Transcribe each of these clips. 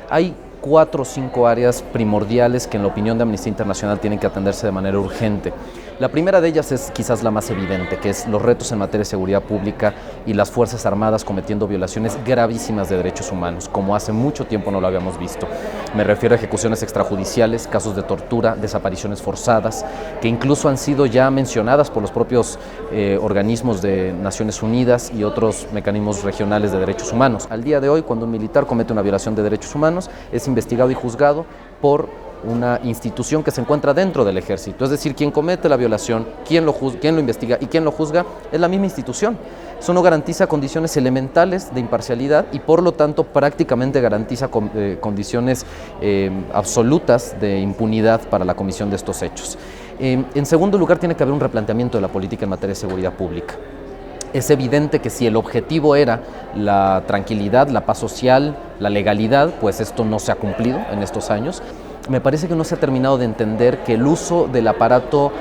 Hay 4 o 5 áreas primordiales que en la opinión de Amnistía Internacional tienen que atenderse de manera urgente. La primera de ellas es quizás la más evidente, que es los retos en materia de seguridad pública y las Fuerzas Armadas cometiendo violaciones gravísimas de derechos humanos, como hace mucho tiempo no lo habíamos visto. Me refiero a ejecuciones extrajudiciales, casos de tortura, desapariciones forzadas, que incluso han sido ya mencionadas por los propios organismos de Naciones Unidas y otros mecanismos regionales de derechos humanos. Al día de hoy, cuando un militar comete una violación de derechos humanos, es investigado y juzgado por una institución que se encuentra dentro del ejército, es decir, quien comete la violación, quien lo investiga y quien lo juzga es la misma institución. Eso no garantiza condiciones elementales de imparcialidad y por lo tanto prácticamente garantiza condiciones absolutas de impunidad para la comisión de estos hechos. En segundo lugar, tiene que haber un replanteamiento de la política en materia de seguridad pública. Es evidente que si el objetivo era la tranquilidad, la paz social, la legalidad, pues esto no se ha cumplido en estos años. Me parece que no se ha terminado de entender que el uso del aparato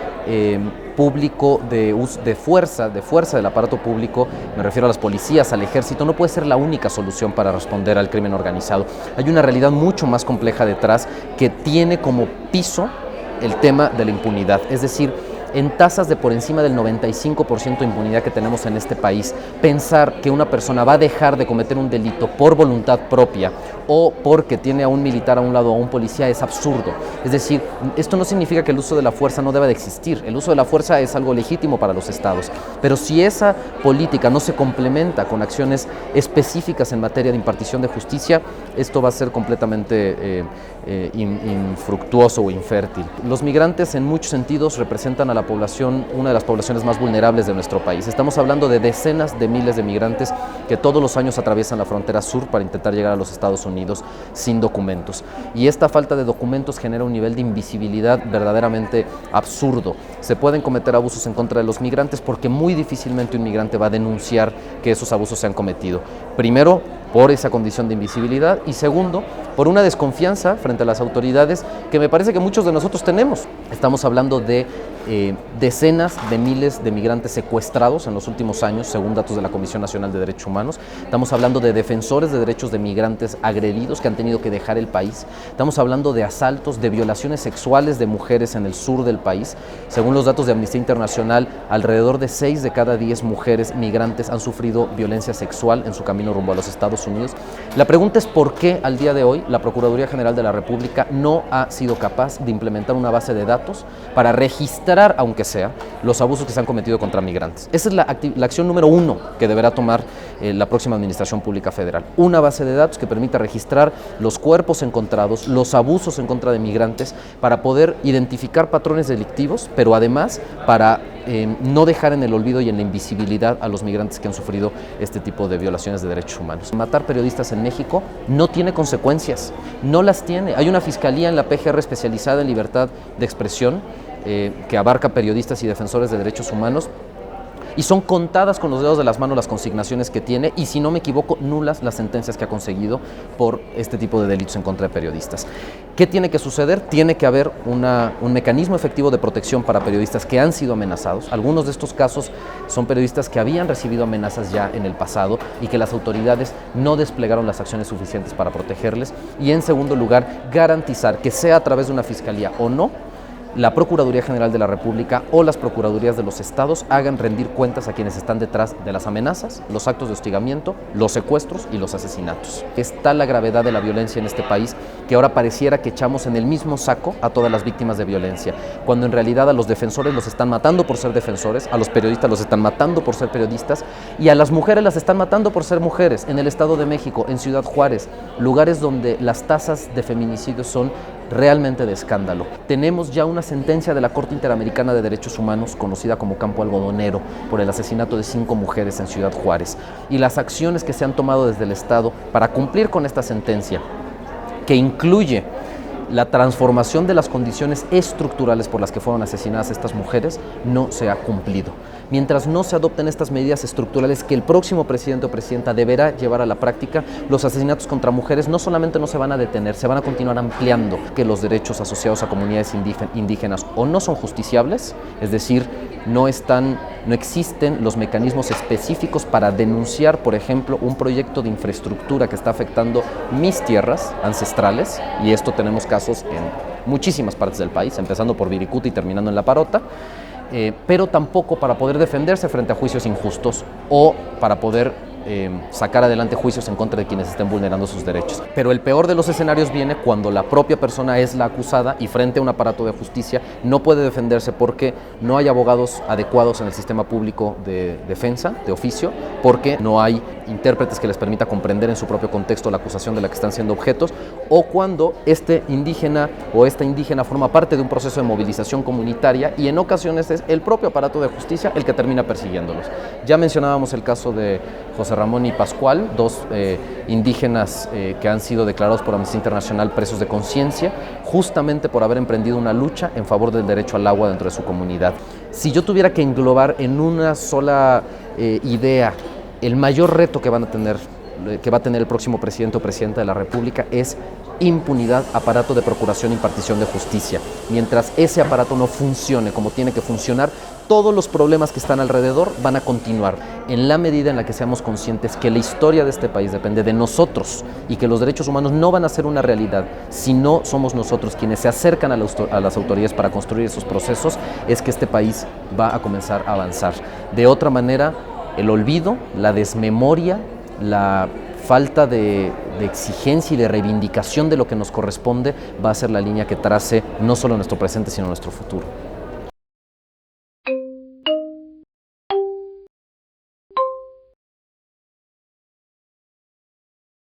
público, de fuerza del aparato público, me refiero a las policías, al ejército, no puede ser la única solución para responder al crimen organizado. Hay una realidad mucho más compleja detrás que tiene como piso el tema de la impunidad, es decir, en tasas de por encima del 95% de impunidad que tenemos en este país, pensar que una persona va a dejar de cometer un delito por voluntad propia o porque tiene a un militar a un lado o a un policía es absurdo. Es decir, esto no significa que el uso de la fuerza no deba de existir. El uso de la fuerza es algo legítimo para los estados, pero si esa política no se complementa con acciones específicas en materia de impartición de justicia, esto va a ser completamente infructuoso o infértil. Los migrantes en muchos sentidos representan a la población, una de las poblaciones más vulnerables de nuestro país. Estamos hablando de decenas de miles de migrantes que todos los años atraviesan la frontera sur para intentar llegar a los Estados Unidos sin documentos. Y esta falta de documentos genera un nivel de invisibilidad verdaderamente absurdo. Se pueden cometer abusos en contra de los migrantes porque muy difícilmente un migrante va a denunciar que esos abusos se han cometido. Primero, por esa condición de invisibilidad y segundo, por una desconfianza frente a las autoridades que me parece que muchos de nosotros tenemos. Estamos hablando de decenas de miles de migrantes secuestrados en los últimos años, según datos de la Comisión Nacional de Derechos Humanos. Estamos hablando de defensores de derechos de migrantes agredidos que han tenido que dejar el país. Estamos hablando de asaltos, de violaciones sexuales de mujeres en el sur del país. Según los datos de Amnistía Internacional, alrededor de 6 de cada 10 mujeres migrantes han sufrido violencia sexual en su camino rumbo a los Estados Unidos. La pregunta es por qué al día de hoy la Procuraduría General de la República no ha sido capaz de implementar una base de datos para registrar, aunque sea, los abusos que se han cometido contra migrantes. Esa es la acción número 1 que deberá tomar la próxima Administración Pública Federal. Una base de datos que permita registrar los cuerpos encontrados, los abusos en contra de migrantes, para poder identificar patrones delictivos, pero además para no dejar en el olvido y en la invisibilidad a los migrantes que han sufrido este tipo de violaciones de derechos humanos. Matar periodistas en México no tiene consecuencias, no las tiene. Hay una fiscalía en la PGR especializada en libertad de expresión que abarca periodistas y defensores de derechos humanos, y son contadas con los dedos de las manos las consignaciones que tiene y, si no me equivoco, nulas las sentencias que ha conseguido por este tipo de delitos en contra de periodistas. ¿Qué tiene que suceder? Tiene que haber un mecanismo efectivo de protección para periodistas que han sido amenazados. Algunos de estos casos son periodistas que habían recibido amenazas ya en el pasado y que las autoridades no desplegaron las acciones suficientes para protegerles. Y en segundo lugar, garantizar que sea a través de una fiscalía o no, la Procuraduría General de la República o las Procuradurías de los Estados hagan rendir cuentas a quienes están detrás de las amenazas, los actos de hostigamiento, los secuestros y los asesinatos. Es tal la gravedad de la violencia en este país que ahora pareciera que echamos en el mismo saco a todas las víctimas de violencia, cuando en realidad a los defensores los están matando por ser defensores, a los periodistas los están matando por ser periodistas y a las mujeres las están matando por ser mujeres. En el Estado de México, en Ciudad Juárez, lugares donde las tasas de feminicidios son realmente de escándalo. Tenemos ya una sentencia de la Corte Interamericana de Derechos Humanos, conocida como Campo Algodonero, por el asesinato de 5 mujeres en Ciudad Juárez. Y las acciones que se han tomado desde el Estado para cumplir con esta sentencia, que incluye la transformación de las condiciones estructurales por las que fueron asesinadas estas mujeres, no se ha cumplido. Mientras no se adopten estas medidas estructurales que el próximo presidente o presidenta deberá llevar a la práctica, los asesinatos contra mujeres no solamente no se van a detener, se van a continuar ampliando. Que los derechos asociados a comunidades indígenas o no son justiciables, es decir, no existen los mecanismos específicos para denunciar, por ejemplo, un proyecto de infraestructura que está afectando mis tierras ancestrales, y esto tenemos casos en muchísimas partes del país, empezando por Viricuta y terminando en La Parota, pero tampoco para poder defenderse frente a juicios injustos o para poder sacar adelante juicios en contra de quienes estén vulnerando sus derechos. Pero el peor de los escenarios viene cuando la propia persona es la acusada y frente a un aparato de justicia no puede defenderse porque no hay abogados adecuados en el sistema público de defensa, de oficio, porque no hay intérpretes que les permita comprender en su propio contexto la acusación de la que están siendo objetos, o cuando este indígena o esta indígena forma parte de un proceso de movilización comunitaria y en ocasiones es el propio aparato de justicia el que termina persiguiéndolos. Ya mencionábamos el caso de José Ramón y Pascual, dos indígenas que han sido declarados por Amnistía Internacional presos de conciencia, justamente por haber emprendido una lucha en favor del derecho al agua dentro de su comunidad. Si yo tuviera que englobar en una sola idea el mayor reto que va a tener el próximo presidente o presidenta de la República es impunidad, aparato de procuración e impartición de justicia. Mientras ese aparato no funcione como tiene que funcionar, todos los problemas que están alrededor van a continuar en la medida en la que seamos conscientes que la historia de este país depende de nosotros y que los derechos humanos no van a ser una realidad si no somos nosotros quienes se acercan a las autoridades para construir esos procesos, es que este país va a comenzar a avanzar. De otra manera, el olvido, la desmemoria, la falta de exigencia y de reivindicación de lo que nos corresponde va a ser la línea que trace no solo nuestro presente, sino nuestro futuro.